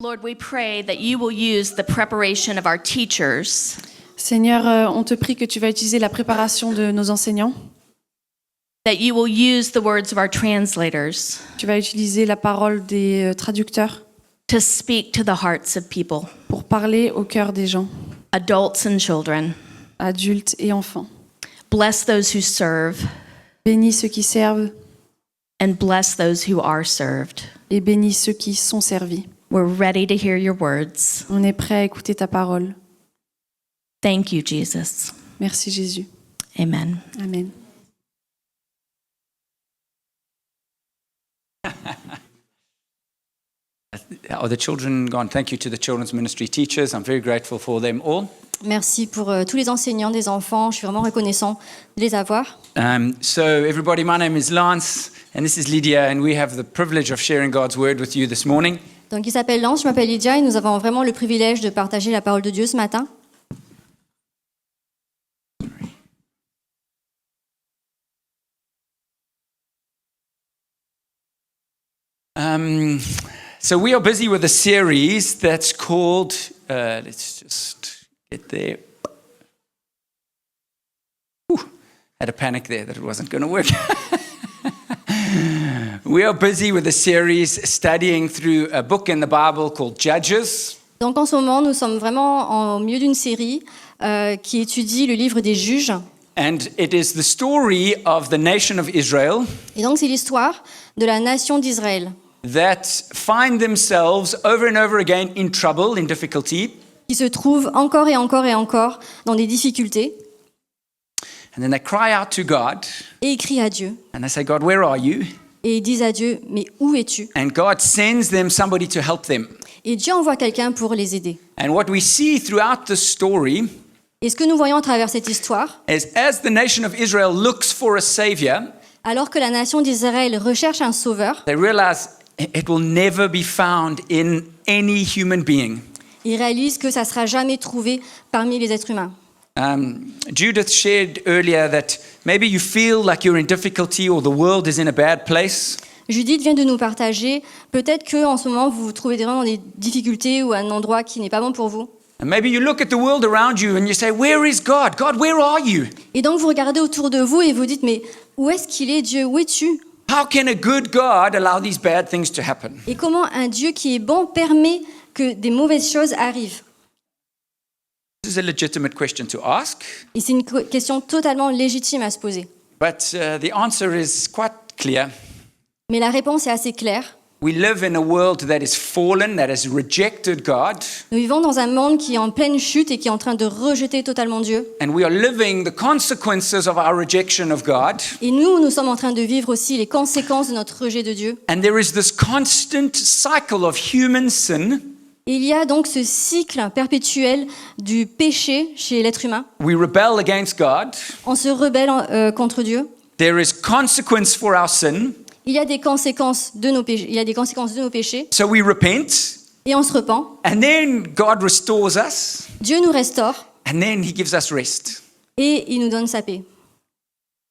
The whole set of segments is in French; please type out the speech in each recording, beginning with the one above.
Lord, we pray that you will use the preparation of our teachers Seigneur, on te prie que tu vas utiliser la préparation de nos enseignants. that you will use the words of our translators Tu vas utiliser la parole des traducteurs to speak to the hearts of people, pour parler au cœur des gens, adults and children. adultes et enfants. Bless those who serve Bénis ceux qui servent and bless those who are served. et bénis ceux qui sont servis. We're ready to hear your words. On est prêt à écouter ta parole. Thank you, Jesus. Merci Jésus. Amen. Amen. Are the children gone? Thank you to the children's ministry teachers. I'm very grateful for them all. Merci pour tous les enseignants des enfants. Je suis vraiment reconnaissant de les avoir. So everybody, my name is Lance, and this is Lydia, and we have the privilege of sharing God's word with you this morning. Donc, il s'appelle Lance, je m'appelle Lydia et nous avons vraiment le privilège de partager la parole de Dieu ce matin. So we are busy with a series that's called, let's just get there. Had a panic there that it wasn't going to work. We are busy with a series studying through a book in the Bible called Judges. Donc, en ce moment, nous sommes vraiment au milieu d'une série qui étudie le livre des Juges. And it is the story of the nation of Israel Et donc, c'est l'histoire de la nation d'Israël that find themselves over and over again in trouble, in difficulty. qui se trouve encore et encore et encore dans des difficultés And then they cry out to God et ils crient à Dieu. and they say, God, where are you? Et ils disent à Dieu, mais où es-tu? And God sends them somebody to help them. Et Dieu envoie quelqu'un pour les aider. And what we see throughout the story Et ce que nous voyons à travers cette histoire, is as the nation of Israel looks for a savior, alors que la nation d'Israël recherche un sauveur, they realize it will never be found in any human being. ils réalisent que ça ne sera jamais trouvé parmi les êtres humains. Judith shared earlier that maybe you feel like you're in difficulty or the world is in a bad place. Judith vient de nous partager, peut-être qu'en ce moment vous vous trouvez vraiment dans des difficultés ou à un endroit qui n'est pas bon pour vous. And maybe you look at the world around you and you say, where is God? God, where are you? Et donc vous regardez autour de vous et vous dites, mais où est-ce qu'il est Dieu? Où es-tu? How can a good God allow these bad things to happen? Et comment un Dieu qui est bon permet que des mauvaises choses arrivent? This is a legitimate question to ask, Et c'est une question totalement légitime à se poser. but the answer is quite clear. Mais la réponse est assez claire. We live in a world that is fallen, that has rejected God, Nous vivons dans un monde qui est en pleine chute et qui est en train de rejeter totalement Dieu. and we are living the consequences of our rejection of God. Et nous sommes en train de vivre aussi les conséquences de notre rejet de Dieu. And there is this constant cycle of human sin. Et il y a donc ce cycle perpétuel du péché chez l'être humain. We rebel against God. On se rebelle contre Dieu. There is consequence for our sin. Il y a des conséquences de nos péchés. Il y a des conséquences de nos péchés. So we repent, Et on se repent. and then God restores us, Dieu nous restaure and then He gives us rest. et il nous donne sa paix.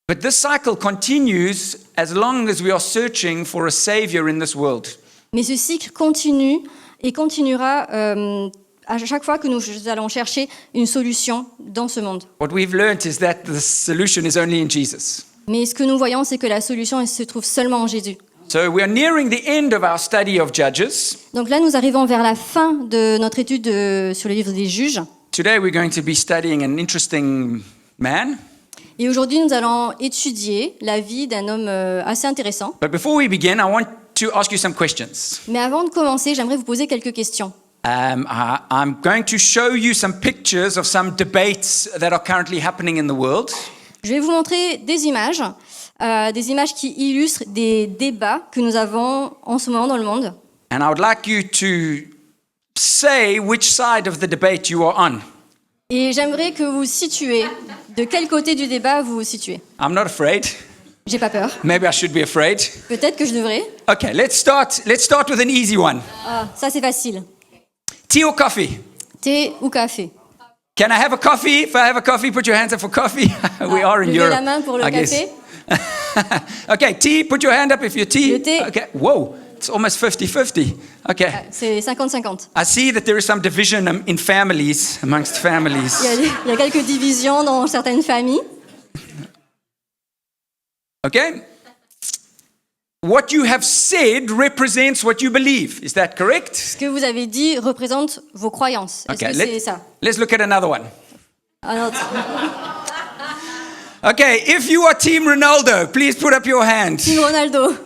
But this cycle continues as long as we are searching for a savior in this world. Mais ce cycle continue et continuera à chaque fois que nous allons chercher une solution dans ce monde. What we've learned is that the solution is only in Jesus. Mais ce que nous voyons, c'est que la solution elle se trouve seulement en Jésus. So we are nearing the end of our study of Judges. Donc là, nous arrivons vers la fin de notre étude sur le livre des Juges. Today we're going to be studying an interesting man. Et aujourd'hui, nous allons étudier la vie d'un homme assez intéressant. But before we begin, I want to ask you some questions. Mais avant de commencer, j'aimerais vous poser quelques questions. I'm going to show you some pictures of some debates that are currently happening in the world. Je vais vous montrer des images qui illustrent des débats que nous avons en ce moment dans le monde. And I would like you to say which side of the debate you are on. Et j'aimerais que vous situez de quel côté du débat vous vous situez. I'm not afraid. J'ai pas peur. Maybe I should be afraid. Peut-être que je devrais. Okay, let's start with an easy one. Ah, ça c'est facile. Tea or coffee? Thé ou café? Can I have a coffee? If I have a coffee, put your hands up for coffee. We are in Levez Europe. la main pour le I guess. café. Okay, tea, put your hand up if you're tea. Le thé. Okay, whoa. It's almost 50-50. Okay. C'est 50-50. I see that there is some division in families, amongst families. Il y a quelques divisions dans certaines familles. Okay? What you have said represents what you believe. Is that correct? Ce que vous avez dit représente vos croyances. Est-ce Okay, que c'est ça? let's look at another one. Un autre. Okay, if you are Team Ronaldo, please put up your hand. Team Ronaldo.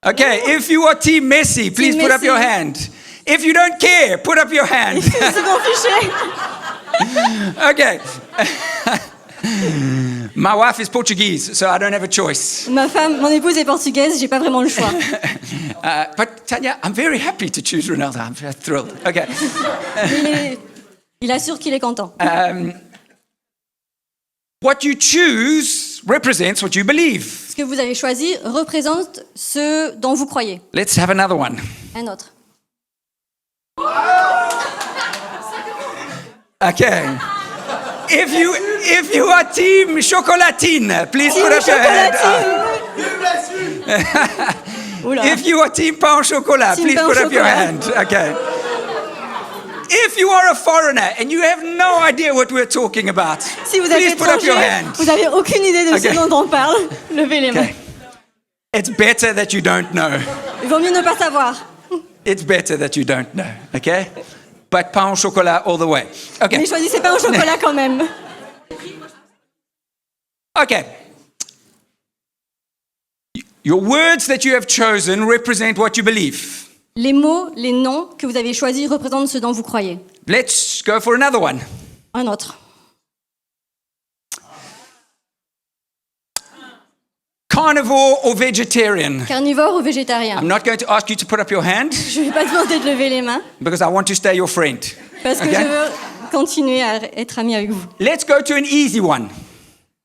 Okay, if you are Team Messi, please put up Messi. your hand. If you don't care, put up your hand. C'est mon fichier. Okay. My wife is Portuguese, so I don't have a choice. Mon épouse est portugaise, j'ai pas vraiment le choix. But Tanya, I'm very happy to choose Ronaldo. I'm thrilled. Okay. Il assure qu'il est content. What you choose represents what you believe. Ce que vous avez choisi représente ce dont vous croyez. Let's have another one. Un autre. Okay. If you are Team Chocolatine, please put up your hand. Oula. If you are Team Pain au Chocolat, Team please Pain au put up your Chocolat. hand. Okay. If you are a foreigner and you have no idea what we're talking about, Si vous êtes please put up your étranger, hand. vous n'avez aucune idée de Okay. ce dont on parle, levez les mains. Okay. It's better that you don't know. Il vaut mieux ne pas savoir. It's better that you don't know, okay? But pain au chocolat all the way. Okay. Mais choisissez pas au chocolat quand même. Okay. Your words that you have chosen represent what you believe. Les mots, les noms que vous avez choisis représentent ce dont vous croyez. Let's go for another one. Un autre. Carnivore or vegetarian? Carnivore ou végétarien? I'm not going to ask you to put up your hand Je ne vais pas demander de lever les mains because I want to stay your friend. parce que Okay. je veux continuer à être ami avec vous. Let's go to an easy one.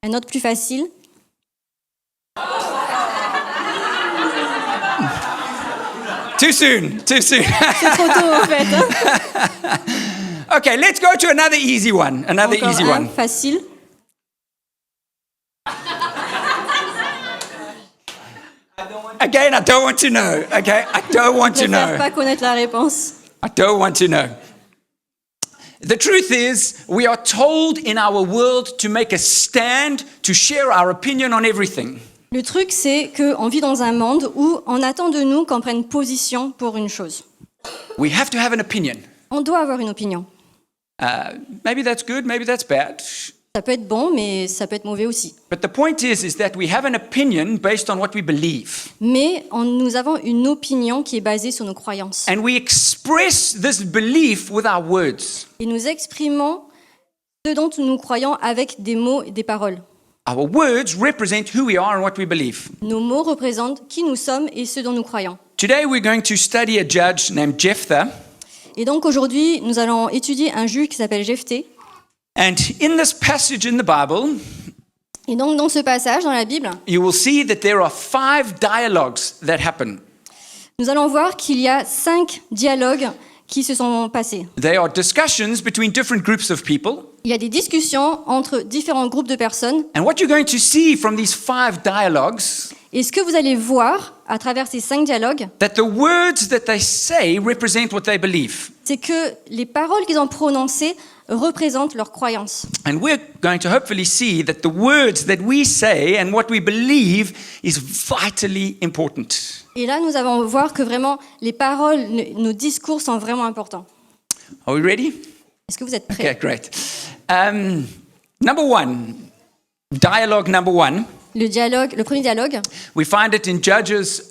Un autre plus facile. Too soon. C'est trop tôt en fait. Hein. Okay, let's go to another easy one. Another Encore easy un one. facile. Again, I don't want to know. Okay, I don't want Je to ne préfère know. pas connaître la réponse. I don't want to know. The truth is, we are told in our world to make a stand, to share our opinion on everything. Le truc, c'est qu'on vit dans un monde où on attend de nous qu'on prenne position pour une chose. We have to have an opinion. On doit avoir une opinion. Maybe that's good, maybe that's bad. Ça peut être bon, mais ça peut être mauvais aussi. But the point is that we have an opinion based on what we believe. Mais nous avons une opinion qui est basée sur nos croyances. And we express this belief with our words. Et nous exprimons ce dont nous croyons avec des mots et des paroles. Our words represent who we are and what we believe. Nos mots représentent qui nous sommes et ce dont nous croyons. Today we're going to study a judge named Jephthah. Et donc aujourd'hui, nous allons étudier un juge qui s'appelle Jephthé. And in this passage in the Bible, Et donc dans ce passage dans la Bible, you will see that there are 5 dialogues that happen. nous allons voir qu'il y a 5 dialogues qui se sont passés. They are discussions between different groups of people. Il y a des discussions entre différents groupes de personnes. And what you're going to see from these 5 dialogues, Et ce que vous allez voir à travers ces 5 dialogues, that the words that they say represent what they believe. c'est que les paroles qu'ils ont prononcées représentent leurs croyances. And we're going to hopefully see that the words that we say and what we believe is vitally important. Et là, nous allons voir que vraiment, les paroles, nos discours sont vraiment importants. Are we ready? Est-ce que vous êtes Okay, prêts? great. Number 1, dialogue number 1. Le premier dialogue, We find it in Judges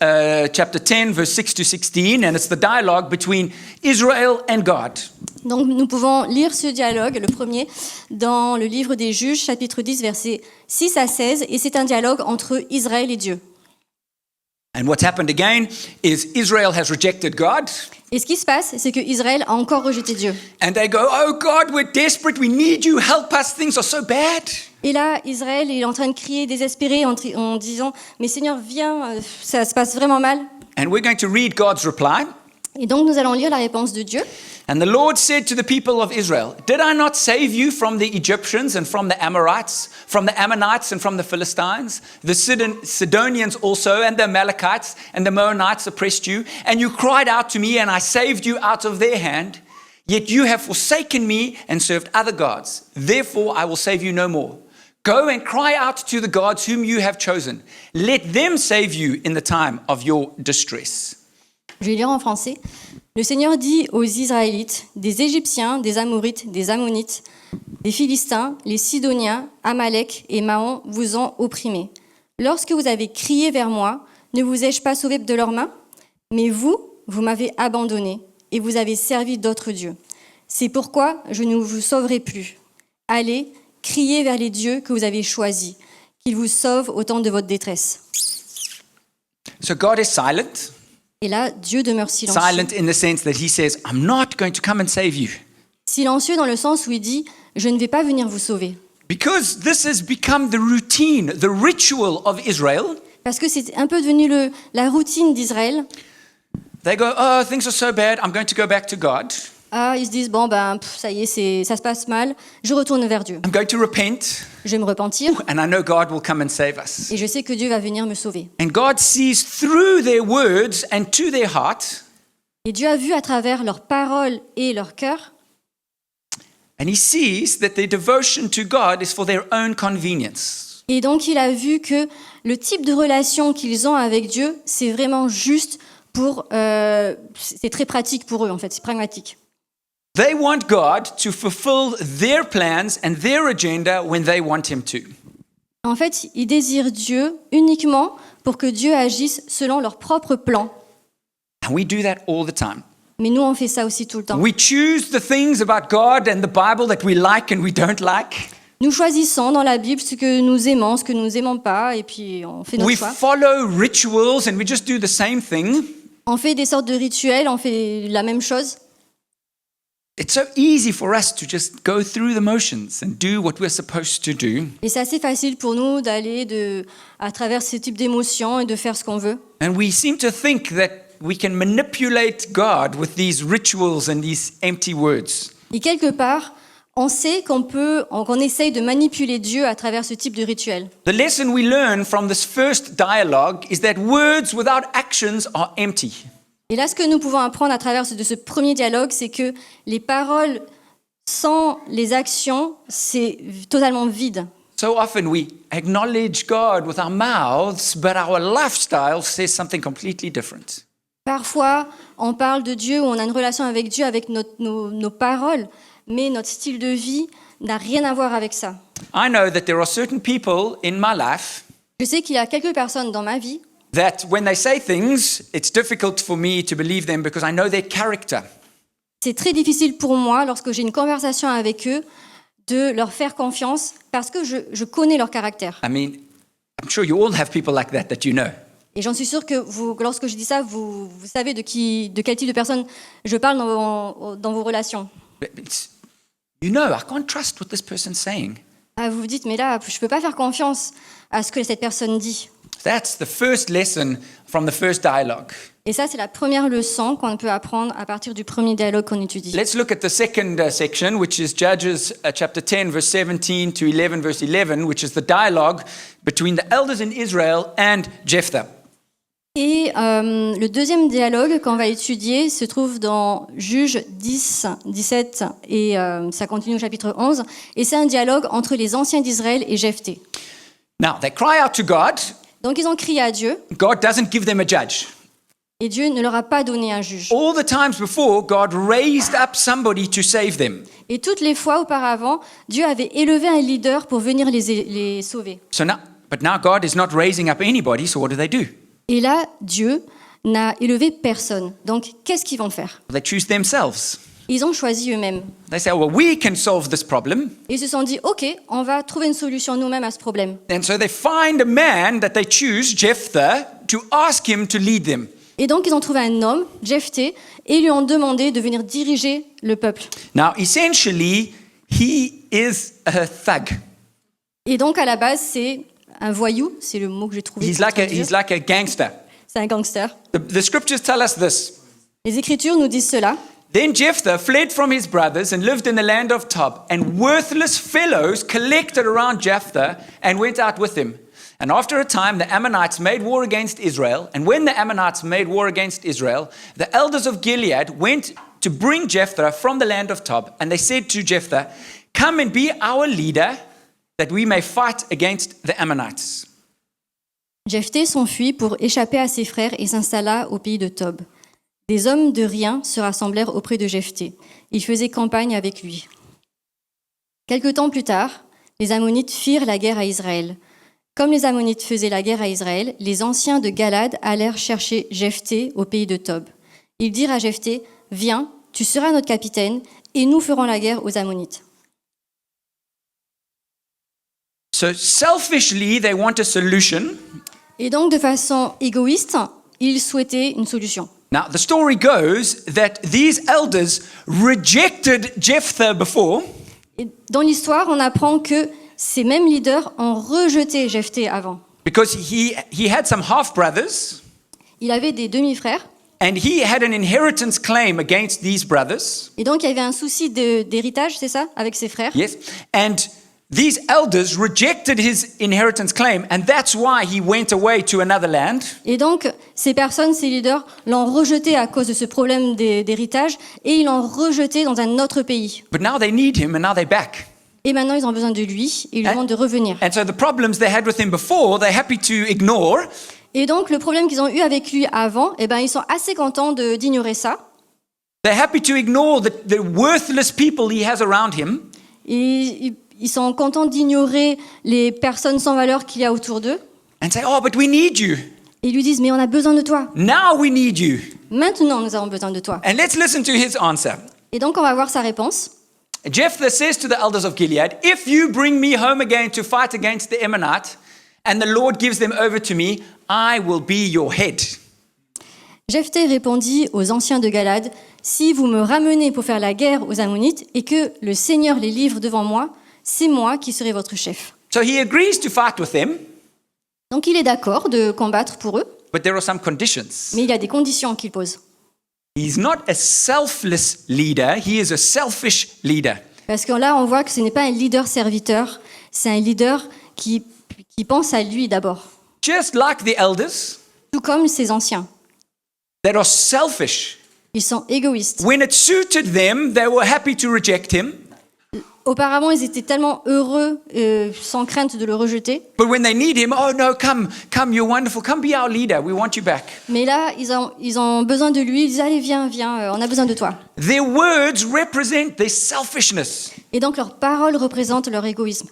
chapter 10, verse 6 to 16, and it's the dialogue between Israel and God. donc nous pouvons lire ce dialogue, le premier, dans le livre des Juges, chapitre 10, versets 6 à 16, et c'est un dialogue entre Israël et Dieu. And what's happened again is Israel has rejected God, Et ce qui se passe, c'est que Israël a encore rejeté Dieu. and they go, "Oh God, we're desperate. We need you. Help us. Things are so bad." Et là, Israël est en train de crier désespéré en disant « Mais Seigneur, viens, ça se passe vraiment mal. And we're going to read God's reply. » Et donc nous allons lire la réponse de Dieu. And the Lord said to the people of Israel, Did I not save you from the Egyptians and from the Amorites, from the Ammonites and from the Philistines? The Sidonians also and the Amalekites and the Moabites oppressed you, and you cried out to me, and I saved you out of their hand. Yet you have forsaken me and served other gods. Therefore I will save you no more. Go and cry out to the gods whom you have chosen. Let them save you in the time of your distress. Je vais lire en français. Le Seigneur dit aux Israélites, des Égyptiens, des Amorites, des Ammonites, des Philistins, les Sidoniens, Amalek et Maon vous ont opprimés. Lorsque vous avez crié vers moi, ne vous ai-je pas sauvé de leurs mains? Mais vous m'avez abandonné et vous avez servi d'autres dieux. C'est pourquoi je ne vous sauverai plus. Allez, criez vers les dieux que vous avez choisis, qu'ils vous sauvent au temps de votre détresse. So God is silent. Et là, Dieu demeure silencieux. Silent in the sense that he says, I'm not going to come and save you. Silencieux dans le sens où il dit « Je ne vais pas venir vous sauver Because this has become the routine, the ritual of Israel. ». Parce que c'est un peu devenu la routine d'Israël. They go, oh, things are so bad, I'm going to go back to God. Ils se disent « Bon, ça y est, ça se passe mal, je retourne vers Dieu. I'm going to repent, Je vais me repentir and I know God will come and save us. et je sais que Dieu va venir me sauver. » And God sees through their words and to their heart, Et Dieu a vu à travers leurs paroles et leur cœur, and he sees that their devotion to God is for their own convenience. et donc il a vu que le type de relation qu'ils ont avec Dieu, c'est vraiment juste c'est très pratique pour eux en fait, c'est pragmatique. They want God to fulfill their plans and their agenda when they want him to. En fait, ils désirent Dieu uniquement pour que Dieu agisse selon leur propre plan. And we do that all the time. Mais nous, on fait ça aussi tout le temps. We choose the things about God and the Bible that we like and we don't like. Nous choisissons dans la Bible ce que nous aimons, ce que nous n'aimons pas, et puis on fait notre We choix. follow rituals and we just do the same thing. On fait des sortes de rituels, on fait la même chose. It's so easy for us to just go through the motions and do what we're supposed to do. Et c'est assez facile pour nous d'aller à travers ce type d'émotions et de faire ce qu'on veut. And we seem to think that we can manipulate God with these rituals and these empty words. Et quelque part, on sait qu'on essaye de manipuler Dieu à travers ce type de rituel. The lesson we learn from this first dialogue is that words without actions are empty. Et là, ce que nous pouvons apprendre à travers de ce premier dialogue, c'est que les paroles sans les actions, c'est totalement vide. So often we acknowledge God with our mouths, but our lifestyle says something completely different. Parfois, on parle de Dieu ou on a une relation avec Dieu avec nos paroles, mais notre style de vie n'a rien à voir avec ça. I know that there are certain people in my life Je sais qu'il y a quelques personnes dans ma vie that when they say things, it's difficult for me to believe them because I know their character. c'est très difficile pour moi, lorsque j'ai une conversation avec eux, de leur faire confiance parce que je connais leur caractère. I mean, I'm sure you all have people like that you know. Et j'en suis sûre que lorsque je dis ça, vous savez de quel type de personne je parle dans vos relations. You know, I can't trust what this person's saying. Vous vous dites, mais là, je ne peux pas faire confiance à ce que cette personne dit. That's the first lesson from the first dialogue. Et ça, c'est la première leçon qu'on peut apprendre à partir du premier dialogue qu'on étudie. Let's look at the second section, which is Judges chapter 10, verse 17 to 11, verse 11, which is the dialogue between the elders in Israel and Jephthah. Et le deuxième dialogue qu'on va étudier se trouve dans Juges 10, 17 et ça continue au chapitre 11. Et c'est un dialogue entre les anciens d'Israël et Jephthé. Now, they cry out to God. Donc ils ont crié à Dieu God doesn't give them a judge. et Dieu ne leur a pas donné un juge. All the times before, God raised up somebody to save them. Et toutes les fois auparavant, Dieu avait élevé un leader pour venir les sauver. But now God is not raising up anybody, so what do? Et là, Dieu n'a élevé personne. Donc, qu'est-ce qu'ils vont faire? They choose themselves. Ils ont choisi eux-mêmes. They say, well, we can solve this problem. Et ils se sont dit, OK, on va trouver une solution nous-mêmes à ce problème. And so they find a man that they choose, Jephthah, to ask him to lead them. Et donc, ils ont trouvé un homme, Jephthé, et lui ont demandé de venir diriger le peuple. Now, essentially, he is a thug. Et donc, à la base, c'est un voyou, c'est le mot que j'ai trouvé. He's like a gangster. C'est un gangster. The scriptures tell us this. Les Écritures nous disent cela. Then Jephthah fled from his brothers and lived in the land of Tob, and worthless fellows collected around Jephthah and went out with him. And after a time, the Ammonites made war against Israel. And when the Ammonites made war against Israel, the elders of Gilead went to bring Jephthah from the land of Tob. And they said to Jephthah, "Come and be our leader, that we may fight against the Ammonites." Jephthé s'enfuit pour échapper à ses frères et s'installa au pays de Tob. Des hommes de rien se rassemblèrent auprès de Jephthé. Ils faisaient campagne avec lui. Quelque temps plus tard, les Ammonites firent la guerre à Israël. Comme les Ammonites faisaient la guerre à Israël, les anciens de Galad allèrent chercher Jephthé au pays de Tob. Ils dirent à Jephthé, « Viens, tu seras notre capitaine, et nous ferons la guerre aux Ammonites. » So selfishly, they want a solution. Et donc, de façon égoïste, ils souhaitaient une solution. Now, the story goes that these elders rejected Jephthah before, Et dans l'histoire, on apprend que ces mêmes leaders ont rejeté Jephthé avant. because he had some half-brothers, Il avait des demi-frères, and he had an inheritance claim against these brothers. et donc il y avait un souci d'héritage, c'est ça, avec ses frères. Yes. And these elders rejected his inheritance claim, and that's why he went away to another land. Et donc, ces personnes, ces leaders, l'ont rejeté à cause de ce problème d'héritage, et ils l'ont rejeté dans un autre pays. But now they need him, and now they're back. Et maintenant, ils ont besoin de lui, et ils lui demandent de revenir. And so the problems they had with him before, they're happy to ignore. Et donc, le problème qu'ils ont eu avec lui avant, eh ben, ils sont assez contents d'ignorer ça. They're happy to ignore the worthless people he has around him. Et ils sont contents d'ignorer les personnes sans valeur qu'il y a autour d'eux. And say, "Oh, but we need you. Et ils lui disent, mais on a besoin de toi. Now we need you." Maintenant, nous avons besoin de toi. And let's listen to his answer. Et donc, on va voir sa réponse. Jephthah says to the elders of Gilead, "If you bring me home again to fight against the Ammonite, and the Lord gives them over to me, I will be your head." Jephthé répondit aux anciens de Galad, « Si vous me ramenez pour faire la guerre aux Ammonites et que le Seigneur les livre devant moi, c'est moi qui serai votre chef. So he agrees to fight with them, » Donc il est d'accord de combattre pour eux, but there are some conditions. mais il y a des conditions qu'il pose. He's not a selfless leader, he is a selfish leader. Parce que là, on voit que ce n'est pas un leader serviteur, c'est un leader qui pense à lui d'abord, Just like the elders tout comme ses anciens. that are selfish. Ils sont égoïstes. When it suited them, they were happy to reject him. Auparavant, ils étaient tellement heureux, sans crainte de le rejeter. But when they need him, "Oh no, come, you're wonderful. Come be our leader. We want you back." Mais là, ils ont besoin de lui. Ils disent, allez, viens, on a besoin de toi. Their words represent their selfishness. Et donc, leurs paroles représentent leur égoïsme.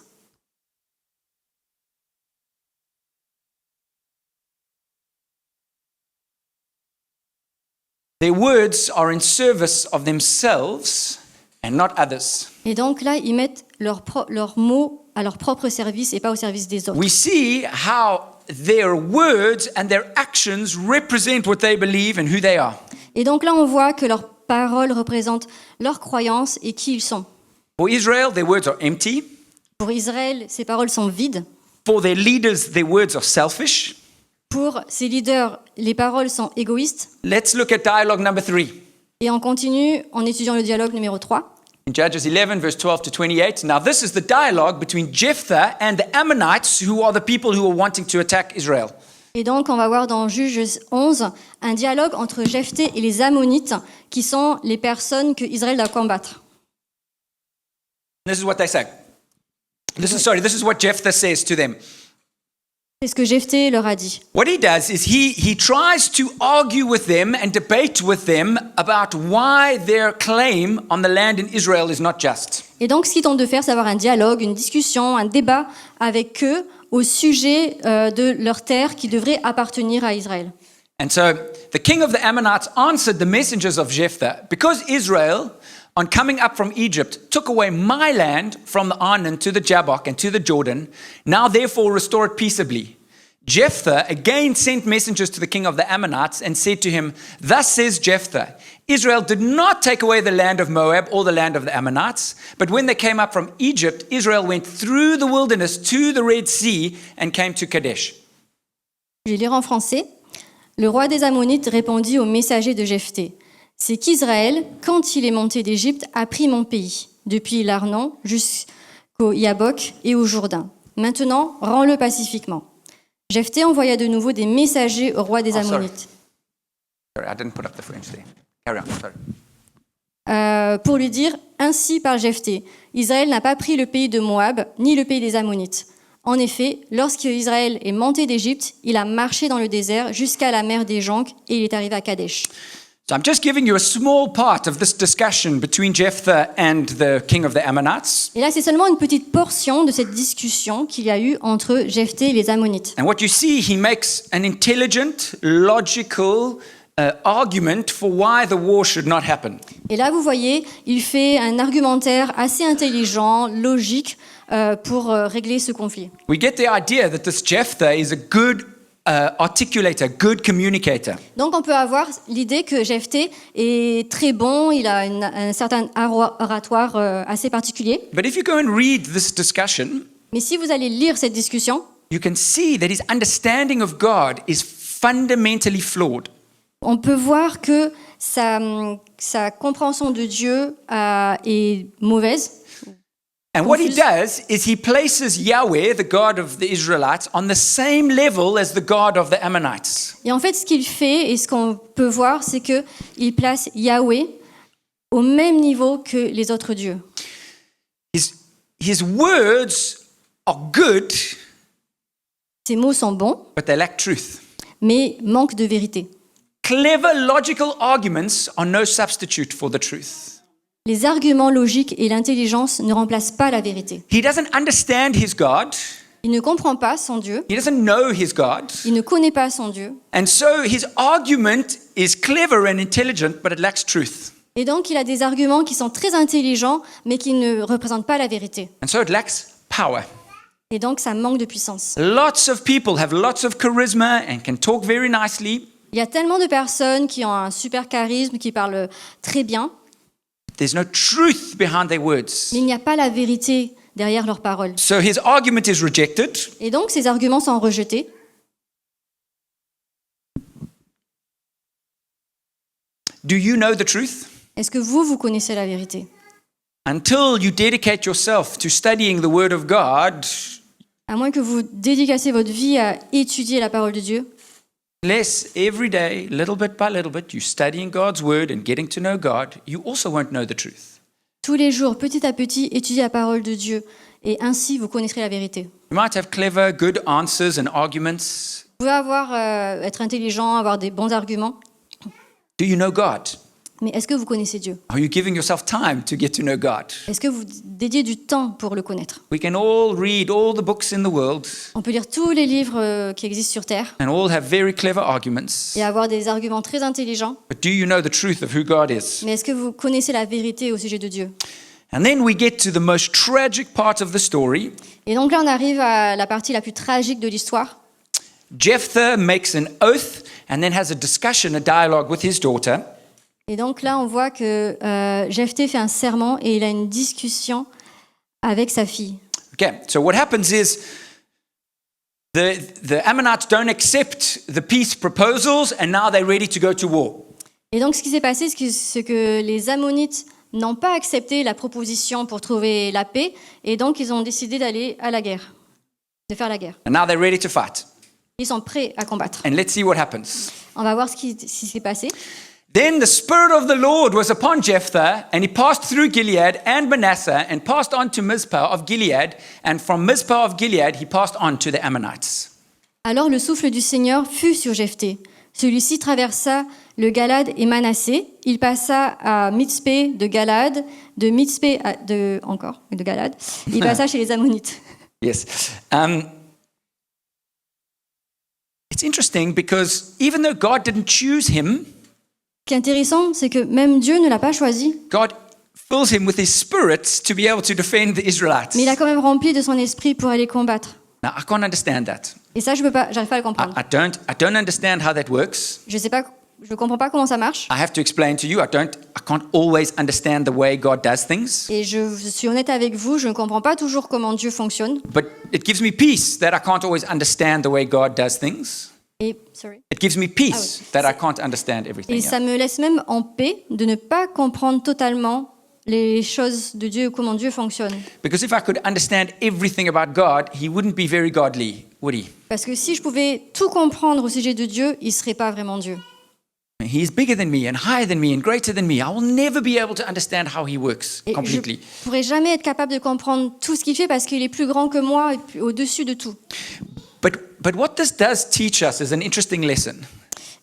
Their words are in service of themselves and not others. Et donc là, ils mettent leurs mots à leur propre service et pas au service des autres. We see how their words and their actions represent what they believe and who they are. Et donc là, on voit que leurs paroles représentent leurs croyances et qui ils sont. For Israel, their words are empty. Pour Israël, ces paroles sont vides. For their leaders, their words are selfish. Pour ses leaders, les paroles sont égoïstes. Let's look at dialogue number 3. Et on continue en étudiant le dialogue numéro 3. In Judges 11, verse 12 to 28. Now, this is the dialogue between Jephthah and the Ammonites, who are the people who are wanting to attack Israel. Et donc, on va voir dans Juges 11 un dialogue entre Jephthé et les Ammonites, qui sont les personnes que Israël doit combattre. This is what they say. This is what Jephthah says to them. C'est ce que Jephthé leur a dit. What he does is he tries to argue with them and debate with them about why their claim on the land in Israel is not just. Et donc, ce qu'il tente de faire, c'est avoir un dialogue, une discussion, un débat avec eux au sujet de leur terre qui devrait appartenir à Israël. And so the king of the Ammonites answered the messengers of Jephthah, "Because Israel, on coming up from Egypt, took away my land from the Arnon to the Jabbok and to the Jordan, now therefore restore it peaceably." Jephthah again sent messengers to the king of the Ammonites and said to him, "Thus says Jephthah, Israel did not take away the land of Moab or the land of the Ammonites, but when they came up from Egypt, Israel went through the wilderness to the Red Sea and came to Kadesh." Je vais lire en français. Le roi des Ammonites répondit au messager de Jephthé. c'est qu'Israël, quand il est monté d'Égypte, a pris mon pays, depuis l'Arnon jusqu'au Yabok et au Jourdain. Maintenant, rends-le pacifiquement. Jephthé envoya de nouveau des messagers au roi des Oh, sorry. Ammonites Sorry, I didn't put up the French there. Carry on, sorry. pour lui dire « Ainsi parle Jephthé, Israël n'a pas pris le pays de Moab, ni le pays des Ammonites. En effet, lorsque Israël est monté d'Égypte, il a marché dans le désert jusqu'à la mer des Jonques et il est arrivé à Kadesh. » So I'm just giving you a small part of this discussion between Jephthah and the king of the Ammonites. Et là, c'est seulement une petite portion de cette discussion qu'il y a eu entre Jephthé et les Ammonites. And what you see, he makes an intelligent, logical argument for why the war should not happen. Et là, vous voyez, il fait un argumentaire assez intelligent, logique, pour régler ce conflit. We get the idea that this Jephthah is a good articulator, good communicator. Donc, on peut avoir l'idée que Jephthé est très bon, il a un certain oratoire assez particulier. But if you go and read this discussion, Mais si vous allez lire cette discussion, you can see that his understanding of God is fundamentally flawed. on peut voir que sa compréhension de Dieu est mauvaise. And what he Confused. does is he places Yahweh, the God of the Israelites, on the same level as the God of the Ammonites. Et en fait, ce qu'il fait et ce qu'on peut voir, c'est qu'il place Yahweh au même niveau que les autres dieux. His words are good, Ces mots sont bons, but they lack truth. mais manquent de vérité. Clever, logical arguments are no substitute for the truth. Les arguments logiques et l'intelligence ne remplacent pas la vérité. He doesn't understand his God. Il ne comprend pas son Dieu, He doesn't know his God. il ne connaît pas son Dieu, And so his argument is clever and intelligent, but it lacks truth. et donc il a des arguments qui sont très intelligents, mais qui ne représentent pas la vérité. And so it lacks power. Et donc ça manque de puissance. Lots of people have lots of charisma and can talk very nicely. Il y a tellement de personnes qui ont un super charisme, qui parlent très bien, There's no truth behind their words. mais il n'y a pas la vérité derrière leurs paroles. So his argument is rejected. Et donc ces arguments sont rejetés. Do you know the truth? Est-ce que vous connaissez la vérité? Until you dedicate yourself to studying the Word of God, À moins que vous dédicassiez votre vie à étudier la parole de Dieu, unless every day, little bit by little bit, you're studying God's Word and getting to know God, you also won't know the truth. tous les jours, petit à petit, étudiez la parole de Dieu, et ainsi vous connaîtrez la vérité. You might have clever, good answers and arguments. Vous pouvez être intelligent, avoir des bons arguments, Do you know God? mais est-ce que vous connaissez Dieu? Are you giving yourself time to get to know God? Est-ce que vous dédiez du temps pour le connaître? We can all read all the books in the world On peut lire tous les livres qui existent sur Terre and all have very clever arguments. et avoir des arguments très intelligents, But do you know the truth of who God is? mais est-ce que vous connaissez la vérité au sujet de Dieu? And then we get to the most tragic part of the story. Et donc là, on arrive à la partie la plus tragique de l'histoire. Jephthah makes an oath and then has a discussion, a dialogue with his daughter. Et donc là, on voit que Jephthé fait un serment et il a une discussion avec sa fille. Okay, so what happens is the Ammonites don't accept the peace proposals and now they're ready to go to war. Et donc, ce qui s'est passé, c'est que les Ammonites n'ont pas accepté la proposition pour trouver la paix, et donc ils ont décidé d'aller à la guerre, de faire la guerre. And now they're ready to fight. Ils sont prêts à combattre. And let's see what happens. On va voir ce qui s'est passé. Then the Spirit of the Lord was upon Jephthah, and he passed through Gilead and Manasseh, and passed on to Mizpah of Gilead, and from Mizpah of Gilead he passed on to the Ammonites. Alors le souffle du Seigneur fut sur Jephthé. Celui-ci traversa le Galad et Manassé. Il passa à Mitzpé de Galad, de Mitzpé de Galad. Il passa chez les Ammonites. Yes. It's interesting because even though God didn't choose him, Ce qui est intéressant, c'est que même Dieu ne l'a pas choisi, God fills him with his spirit to be able to defend the Israelites. mais il a quand même rempli de son esprit pour aller combattre. Now, I can't understand that. Et ça, j'arrive pas à le comprendre. I don't understand how that works. Je comprends pas comment ça marche. I have to explain to you. I can't always understand the way God does things. Et je suis honnête avec vous, je ne comprends pas toujours comment Dieu fonctionne. But it gives me peace that I can't always understand the way God does things. It gives me peace that I can't understand everything. Et Yeah. ça me laisse même en paix de ne pas comprendre totalement les choses de Dieu, comment Dieu fonctionne. Because if I could understand everything about God, he wouldn't be very godly, would he? Parce que si je pouvais tout comprendre au sujet de Dieu, il ne serait pas vraiment Dieu. He's bigger than me and higher than me and greater than me. I will never be able to understand how he works Et je completely. ne pourrais jamais être capable de comprendre tout ce qu'il fait parce qu'il est plus grand que moi et puis au-dessus de tout. But what this does teach us is an interesting lesson,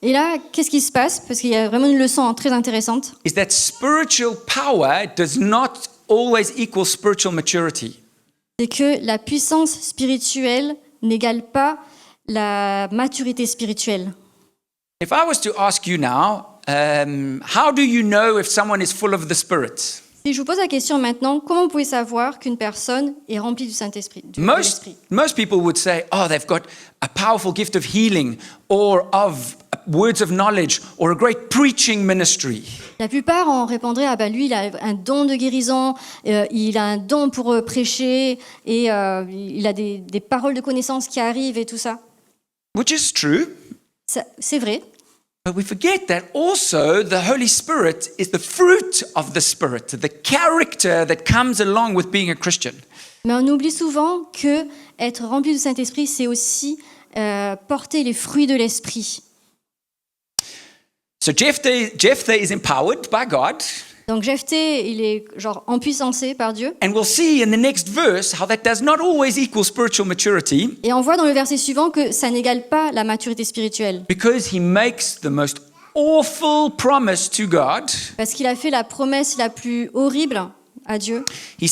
Et là, qu'est-ce qui se passe? Parce qu'il y a vraiment une leçon très intéressante. is that spiritual power does not always equal spiritual maturity. C'est que la puissance spirituelle n'égale pas la maturité spirituelle. If I was to ask you now, how do you know if someone is full of the Spirit? Si je vous pose la question maintenant, comment vous pouvez savoir qu'une personne est remplie du Saint-Esprit, de l'Esprit? Most people would say, oh, they've got a powerful gift of healing or of words of knowledge or a great preaching ministry. La plupart en répondraient, ah ben lui, il a un don de guérison, il a un don pour prêcher, et il a des paroles de connaissance qui arrivent et tout ça. Which is true, C'est vrai, but we forget that also the Holy Spirit is the fruit of the Spirit, the character that comes along with being a Christian. mais on oublie souvent que être rempli du Saint-Esprit, c'est aussi porter les fruits de l'Esprit. So Jephthah is empowered by God, Donc Jephthé, il est genre empuissancé par Dieu. and we'll see in the next verse how that does not always equal spiritual maturity, Et on voit dans le verset suivant que ça n'égale pas la maturité spirituelle. because he makes the most awful promise to God. Parce qu'il a fait la promesse la plus horrible à Dieu. He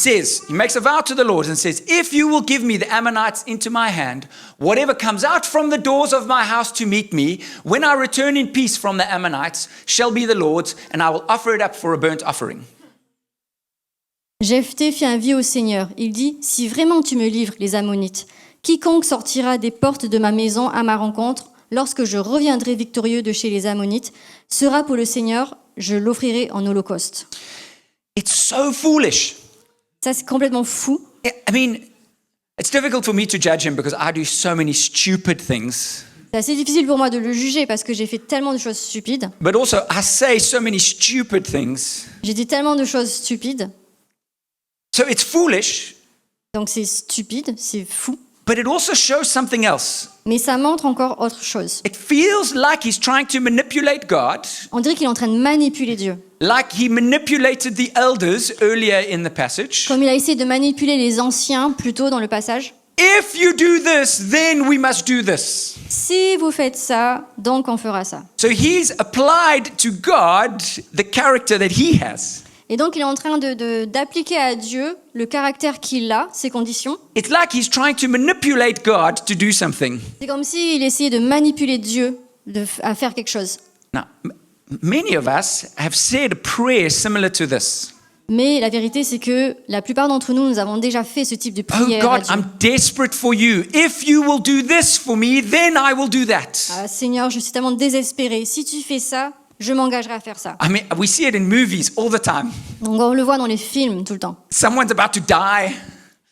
makes a vow to the Lord and says, if you will give me the Ammonites into my hand, whatever comes out from the doors of my house to meet me, when I return in peace from the Ammonites, shall be the Lord's, and I will offer it up for a burnt offering. Jephthé fit un vœu au Seigneur. Il dit, si vraiment tu me livres les Ammonites, quiconque sortira des portes de ma maison à ma rencontre, lorsque je reviendrai victorieux de chez les Ammonites, sera pour le Seigneur, je l'offrirai en holocauste. It's so foolish. Ça, c'est complètement fou. I mean, it's difficult for me to judge him because I do so many stupid things. C'est assez difficile pour moi de le juger parce que j'ai fait tellement de choses stupides. But also, I say so many stupid things. J'ai dit tellement de choses stupides. So it's foolish, Donc c'est stupide, c'est fou. but it also shows something else. Mais ça montre encore autre chose. It feels like he's trying to manipulate God, On dirait qu'il est en train de manipuler Dieu. like he manipulated the elders earlier in the passage. Comme il a essayé de manipuler les anciens plus tôt dans le passage. If you do this, then we must do this. Si vous faites ça, donc on fera ça. So he's applied to God the character that he has. Et donc il est en train d'appliquer à Dieu le caractère qu'il a, ses conditions. It's like he's trying to manipulate God to do something. C'est comme s'il essayait de manipuler Dieu à faire quelque chose. Now, many of us have said a prayer similar to this. Mais la vérité, c'est que la plupart d'entre nous, nous avons déjà fait ce type de Oh prière à God, Dieu. I'm desperate for you. If you will do this for me, then I will do that. Ah, Seigneur, je suis tellement désespérée. Si tu fais ça, je m'engagerai à faire ça. I mean, we see it in movies all the time. Donc on le voit dans les films tout le temps. Someone's about to die,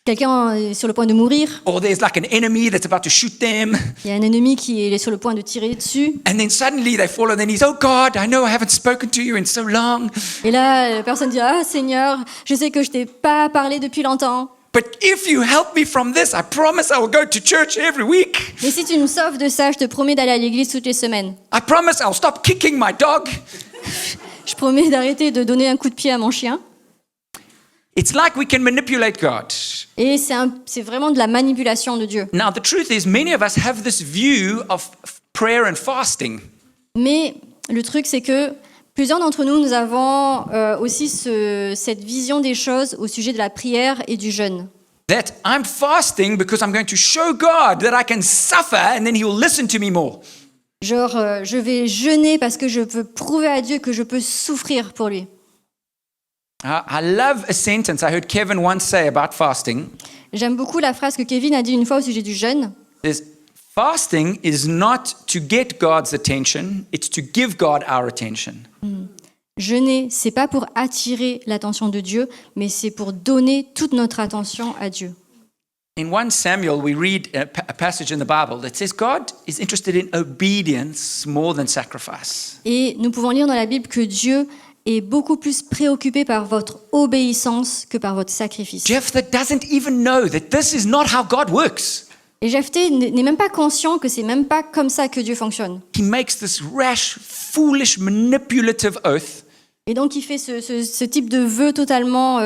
Quelqu'un est sur le point de mourir. or there's like an enemy that's about to shoot them, Il y a un ennemi qui est sur le point de tirer dessus. and then suddenly they fall on their knees. Oh God, I know I haven't spoken to you in so long, Et là, la personne dit, ah Seigneur, je sais que je t'ai pas parlé depuis longtemps. but if you help me from this, I promise I will go to church every week. Mais si tu me sauves de ça, je te promets d'aller à l'église toutes les semaines. I promise I'll stop kicking my dog. Je promets d'arrêter de donner un coup de pied à mon chien. It's like we can manipulate God. Et c'est vraiment de la manipulation de Dieu. Now, the truth is, many of us have this view of prayer and fasting. Mais le truc, c'est que plusieurs d'entre nous, nous avons aussi cette vision des choses au sujet de la prière et du jeûne. That I'm fasting because I'm going to show God that I can suffer and then he will listen to me more. Genre, je vais jeûner parce que je veux prouver à Dieu que je peux souffrir pour lui. I love a sentence I heard Kevin once say about fasting. J'aime beaucoup la phrase que Kevin a dit une fois au sujet du jeûne. Is fasting is not to get God's attention, it's to give God our attention. Jeûner, c'est pas pour attirer l'attention de Dieu, mais c'est pour donner toute notre attention à Dieu. In 1 Samuel, we read a passage in the Bible that says God is interested in obedience more than sacrifice. Et nous pouvons lire dans la Bible que Dieu est beaucoup plus préoccupé par votre obéissance que par votre sacrifice. Jephthah doesn't even know that this is not how God works. Et Jephthé n'est même pas conscient que c'est même pas comme ça que Dieu fonctionne. He makes this rash, foolish, manipulative oath. Et donc il fait ce type de vœu totalement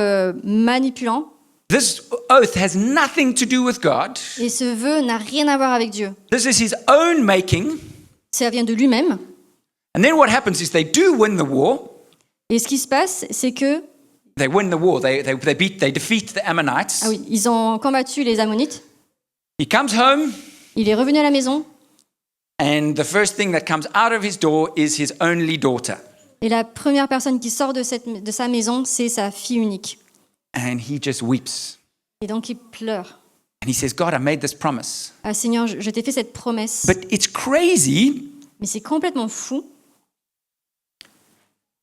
manipulant. This oath has nothing to do with God. Et ce vœu n'a rien à voir avec Dieu. This is his own making. Ça vient de lui-même. And then what happens is they do win the war. Et ce qui se passe, c'est que They win the war. They defeat the Ammonites. ah oui, ils ont combattu les Ammonites. He comes home, Il est revenu à la maison. and the first thing that comes out of his door is his only daughter. Et la première personne qui sort de sa maison, c'est sa fille unique. And he just weeps. Et donc il pleure. And he says, God, I made this promise. Ah Seigneur, je t'ai fait cette promesse. But it's crazy Mais c'est complètement fou.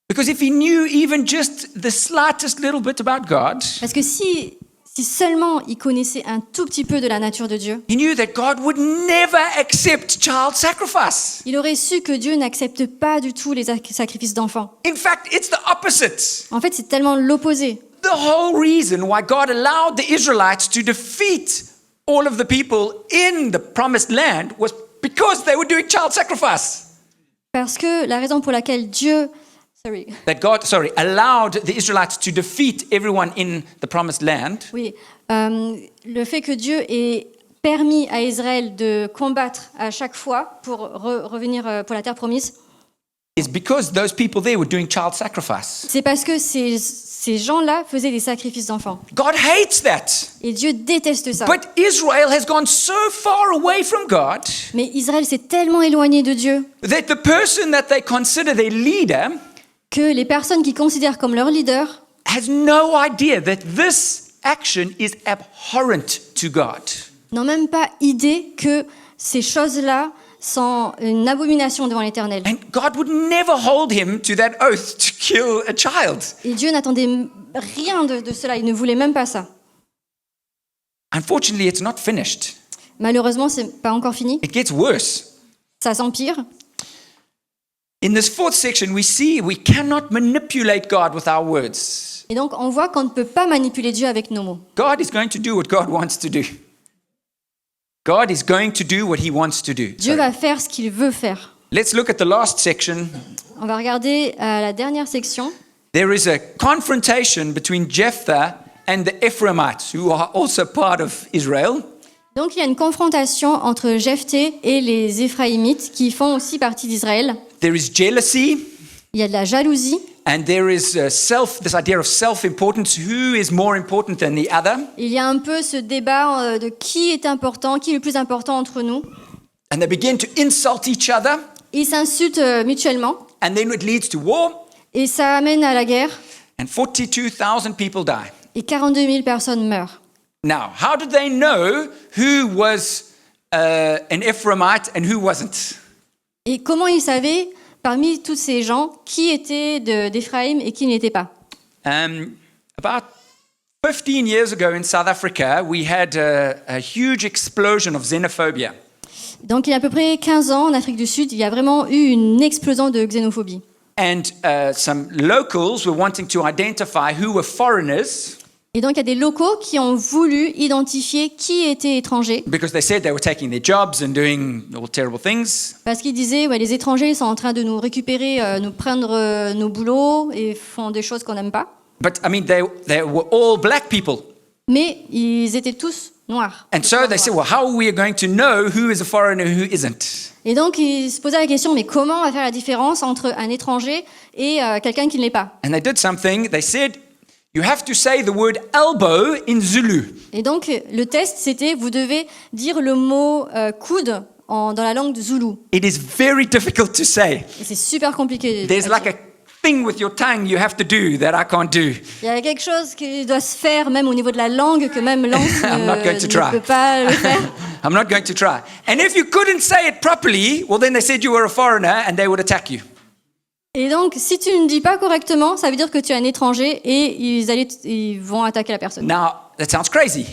because if he knew even just the slightest little bit about God, Parce que si seulement il connaissait un tout petit peu de la nature de Dieu, he knew that God would never accept child sacrifice. il aurait su que Dieu n'accepte pas du tout les sacrifices d'enfants. In fact, it's the opposite. En fait, c'est tellement l'opposé. The whole reason why God allowed the Israelites to defeat all of the people in the promised land was because they were doing child sacrifice. Parce que la raison pour laquelle Dieu Allowed the Israelites to defeat everyone in the promised land le fait que Dieu ait permis à Israël de combattre à chaque fois pour revenir pour la terre promise, is because those people there were doing child sacrifice. c'est parce que ces gens-là faisaient des sacrifices d'enfants. God hates that. Et Dieu déteste ça. But Israel has gone so far away from God Mais Israël s'est tellement éloigné de Dieu that the person that they consider their leader que les personnes qui considèrent comme leur leader has no idea that this action is abhorrent to God. n'ont même pas idée que ces choses-là sont une abomination devant l'Éternel. And God would never hold him to that oath to kill a child. Et Dieu n'attendait rien de cela, il ne voulait même pas ça. Unfortunately, it's not finished. Malheureusement, c'est pas encore fini, It gets worse. ça s'empire. In this fourth section, we see we cannot manipulate God with our words. Et donc, on voit qu'on ne peut pas manipuler Dieu avec nos mots. God is going to do what God wants to do. God is going to do what he wants to do. Dieu va faire ce qu'il veut faire. Let's look at the last section. On va regarder la dernière section. There is a confrontation between Jephthah and the Ephraimites, who are also part of Israel. Donc, il y a une confrontation entre Jephthé et les Éphraïmites qui font aussi partie d'Israël. There is jealousy, Il y a de la jalousie and there is this idea of self-importance. Who is more important than the other? il y a un peu ce débat de qui est important, qui est le plus important entre nous. And they begin to insult each other, Ils s'insultent mutuellement and then it leads to war, et ça amène à la guerre and 42,000 people die. et 42 000 personnes meurent. Now, how did they know who was an Ephraimite and who wasn't? Et comment ils savaient, parmi tous ces gens, qui était d'Éphraïm et qui n'était pas? About 15 years ago in South Africa, we had a huge explosion of xenophobia. Donc, il y a à peu près 15 ans, en Afrique du Sud, il y a vraiment eu une explosion de xénophobie. And some locals were wanting to identify who were foreigners Et donc, il y a des locaux qui ont voulu identifier qui était étranger, because they said they were taking their jobs and doing all terrible things. parce qu'ils disaient, ouais, les étrangers sont en train de nous récupérer, nous prendre nos boulots et font des choses qu'on n'aime pas. But I mean, they were all black people. Mais ils étaient tous noirs. And so they said, well, how are we going to know who is a foreigner and who isn't? Et donc, ils se posaient la question, mais comment on va faire la différence entre un étranger et quelqu'un qui ne l'est pas? And they did something. They said, you have to say the word elbow in Zulu. Et donc, le test, c'était, vous devez dire le mot coude dans la langue de Zoulou. It is very difficult to say. Et c'est super compliqué. There's like a thing with your tongue you have to do that I can't do. Il y a quelque chose qui doit se faire, même au niveau de la langue, que même Lance I'm not going to try. ne peut pas le faire. I'm not going to try. And if you couldn't say it properly, well, then they said you were a foreigner and they would attack you. Et donc, si tu ne dis pas correctement, ça veut dire que tu es un étranger et ils vont attaquer la personne. Now, that sounds crazy.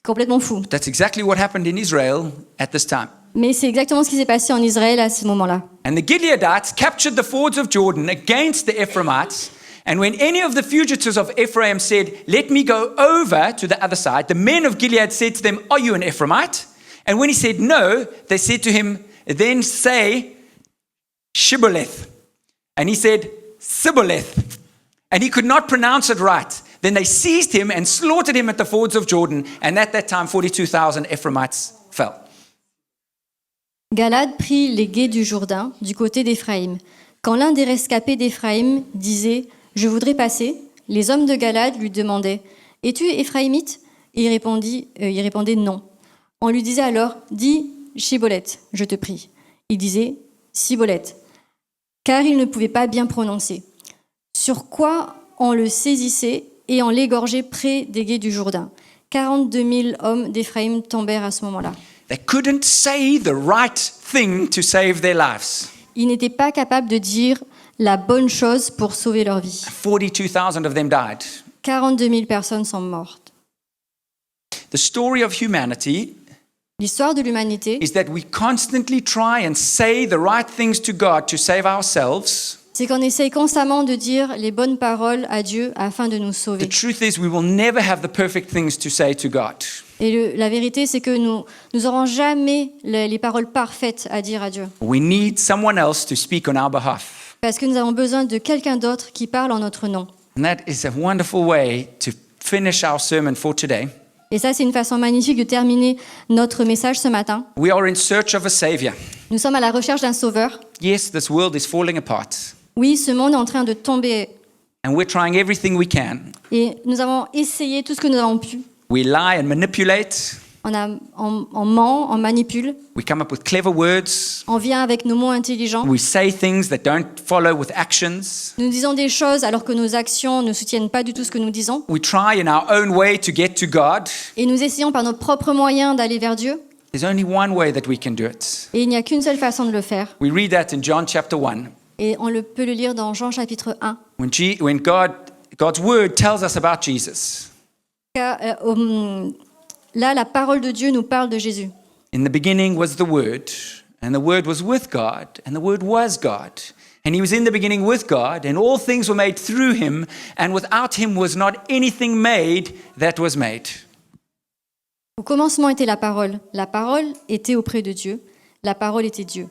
Complètement fou. That's exactly what happened in Israel at this time. Mais c'est exactement ce qui s'est passé en Israël à ce moment-là. And the Gileadites captured the fords of Jordan against the Ephraimites. And when any of the fugitives of Ephraim said, "Let me go over to the other side," the men of Gilead said to them, "Are you an Ephraimite?" And when he said no, they said to him, "Then say Shibboleth." And he said, Sibboleth. And he could not pronounce it right. Then they seized him and slaughtered him at the fords of Jordan. And at that time, 42,000 Ephraimites fell. Galad prit les gués du Jourdain du côté d'Éphraïm. Quand l'un des rescapés d'Éphraïm disait « Je voudrais passer », les hommes de Galad lui demandaient « Es-tu Éphraïmite ?» Et il répondait « Non ». On lui disait alors « Dis Shibboleth, je te prie ». Il disait « Sibboleth », car il ne pouvait pas bien prononcer. Sur quoi on le saisissait et on l'égorgeait près des gués du Jourdain. 42 000 hommes d'Éphraïm tombèrent à ce moment-là. They couldn't say the right thing to save their lives. Ils n'étaient pas capables de dire la bonne chose pour sauver leur vie. 42,000 of them died. 42 000 personnes sont mortes. The story of humanity L'histoire de l'humanité, is that we constantly try and say the right things to God to save ourselves. c'est qu'on essaye constamment de dire les bonnes paroles à Dieu afin de nous The sauver. truth is, we will never have the perfect things to say to God. Et la vérité, c'est que nous n'aurons jamais les paroles parfaites à dire à Dieu. We need someone else to speak on our behalf. Parce que nous avons besoin de quelqu'un d'autre qui parle en notre nom. And that is a wonderful way to finish our sermon for today. Et ça, c'est une façon magnifique de terminer notre message ce matin. We are in search of a savior. Nous sommes à la recherche d'un sauveur. Yes, this world is falling apart. Oui, ce monde est en train de tomber. And we're trying everything we can. Et nous avons essayé tout ce que nous avons pu. We lie and manipulate. On ment, on manipule. We come up with clever words. On vient avec nos mots intelligents. We say things that don't follow with actions. Nous disons des choses alors que nos actions ne soutiennent pas du tout ce que nous disons. We try in our own way to get to God. Et nous essayons par nos propres moyens d'aller vers Dieu. There's only one way that we can do it. Et il n'y a qu'une seule façon de le faire. We read that in John chapter 1. Et on peut le lire dans Jean chapitre 1. When God's word tells us about Jesus. Car, là, la parole de Dieu nous parle de Jésus. In the beginning was the Word, and the Word was with God, and the Word was God. And he was in the beginning with God, and all things were made through him, and without him was not anything made that was made. Au commencement était la parole. La parole était auprès de Dieu. La parole était Dieu.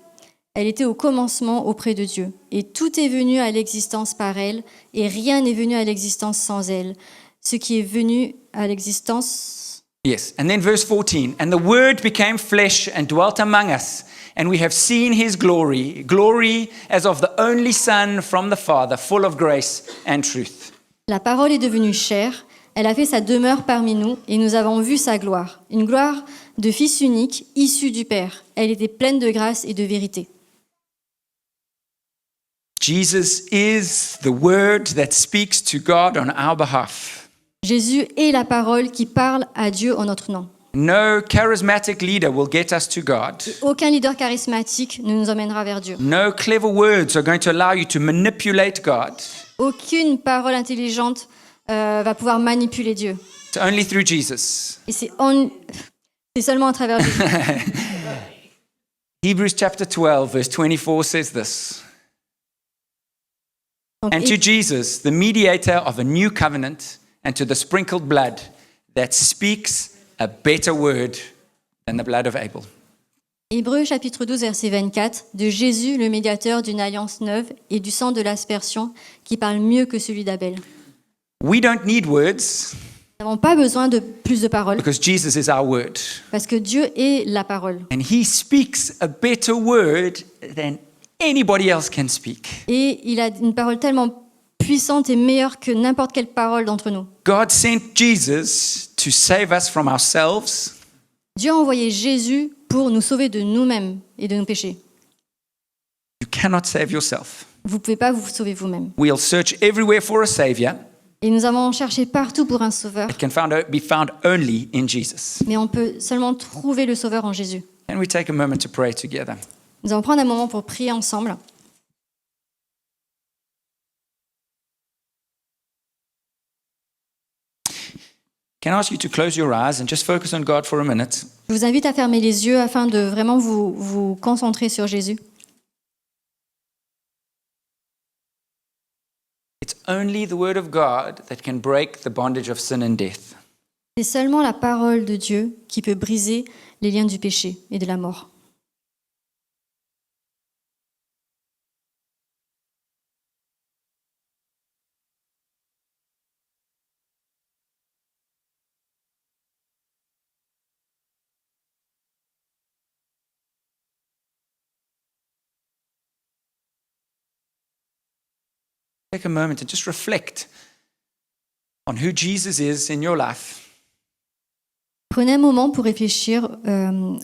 Elle était au commencement auprès de Dieu. Et tout est venu à l'existence par elle, et rien n'est venu à l'existence sans elle. Ce qui est venu à l'existence... Yes, and then verse 14, and the Word became flesh and dwelt among us, and we have seen his glory, glory as of the only Son from the Father, full of grace and truth. La parole est devenue chair, elle a fait sa demeure parmi nous, et nous avons vu sa gloire, une gloire de Fils unique, issu du Père. Elle était pleine de grâce et de vérité. Jesus is the Word that speaks to God on our behalf. Jésus est la parole qui parle à Dieu en notre nom. No charismatic leader will get us to God. Aucun leader charismatique ne nous emmènera vers Dieu. No clever words are going to allow you to manipulate God. Aucune parole intelligente va pouvoir manipuler Dieu. It's only through Jesus. Et c'est seulement à travers Jésus. Hebrews chapter 12, verse 24 says this. Donc, And to Jesus, the mediator of a new covenant, and to the sprinkled blood that speaks a better word than the blood of Abel. Hébreux chapitre 12, verset 24, de Jésus, le médiateur d'une alliance neuve, et du sang de l'aspersion, qui parle mieux que celui d'Abel. We don't need words Nous n'avons pas besoin de plus de paroles, because Jesus is our word. parce que Dieu est la parole. And he speaks a better word than anybody else can speak. Et il a une parole tellement puissante et meilleure que n'importe quelle parole d'entre nous. God sent Jesus to save us from ourselves. Dieu a envoyé Jésus pour nous sauver de nous-mêmes et de nos péchés. You cannot save yourself. Vous ne pouvez pas vous sauver vous-même. We'll search everywhere for a savior. Et nous avons cherché partout pour un sauveur, It can be found only in Jesus. mais on peut seulement trouver le sauveur en Jésus. Can we take a moment to pray together? Nous allons prendre un moment pour prier ensemble. can I ask you to close your eyes and just focus on God for a minute? Je vous invite à fermer les yeux afin de vraiment vous concentrer sur Jésus. It's only the word of God that can break the bondage of sin and death. C'est seulement la parole de Dieu qui peut briser les liens du péché et de la mort. Take a moment and just reflect on who Jesus is in your life. Prenez un moment pour réfléchir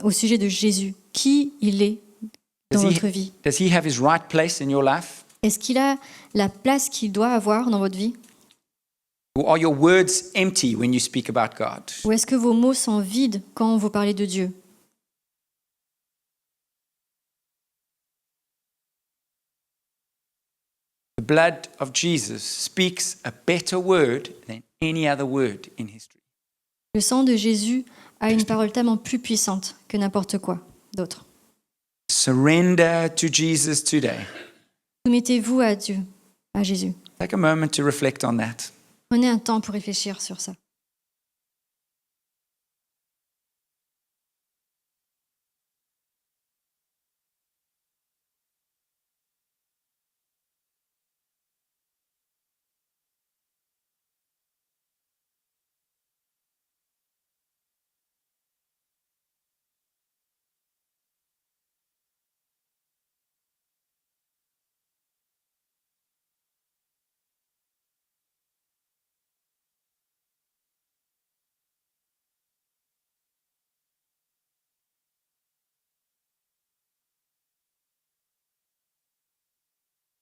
au sujet de Jésus. Qui il est dans votre vie? Does he have his right place in your life? Est-ce qu'il a la place qu'il doit avoir dans votre vie? Or are your words empty when you speak about God? Ou est-ce que vos mots sont vides quand vous parlez de Dieu? The blood of Jesus speaks a better word than any other word in history. Le sang de Jésus a une parole tellement plus puissante que n'importe quoi d'autre. Surrender to Jesus today. Soumettez-vous à Dieu, à Jésus. Take a moment to reflect on that. Prenez un temps pour réfléchir sur ça.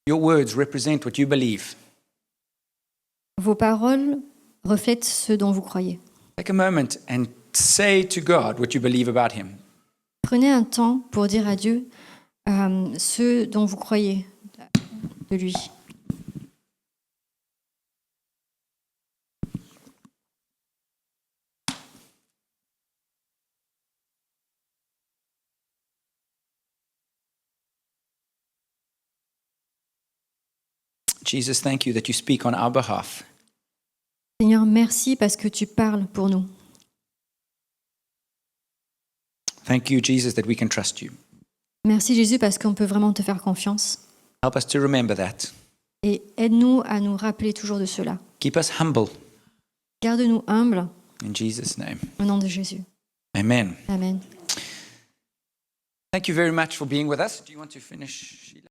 Your words represent what you believe. Vos paroles reflètent ce dont vous croyez. Take a moment and say to God what you believe about him. Prenez un temps pour dire à Dieu ce dont vous croyez de lui. Jesus, thank you that you speak on our behalf. Seigneur, merci parce que tu parles pour nous. Thank you, Jesus, that we can trust you. Merci Jésus parce qu'on peut vraiment te faire confiance. Help us to remember that. Et aide-nous à nous rappeler toujours de cela. Keep us humble. Garde-nous humbles In Jesus' name. au nom de Jésus. Amen. Amen. Thank you very much for being with us. Do you want to finish, Sheila?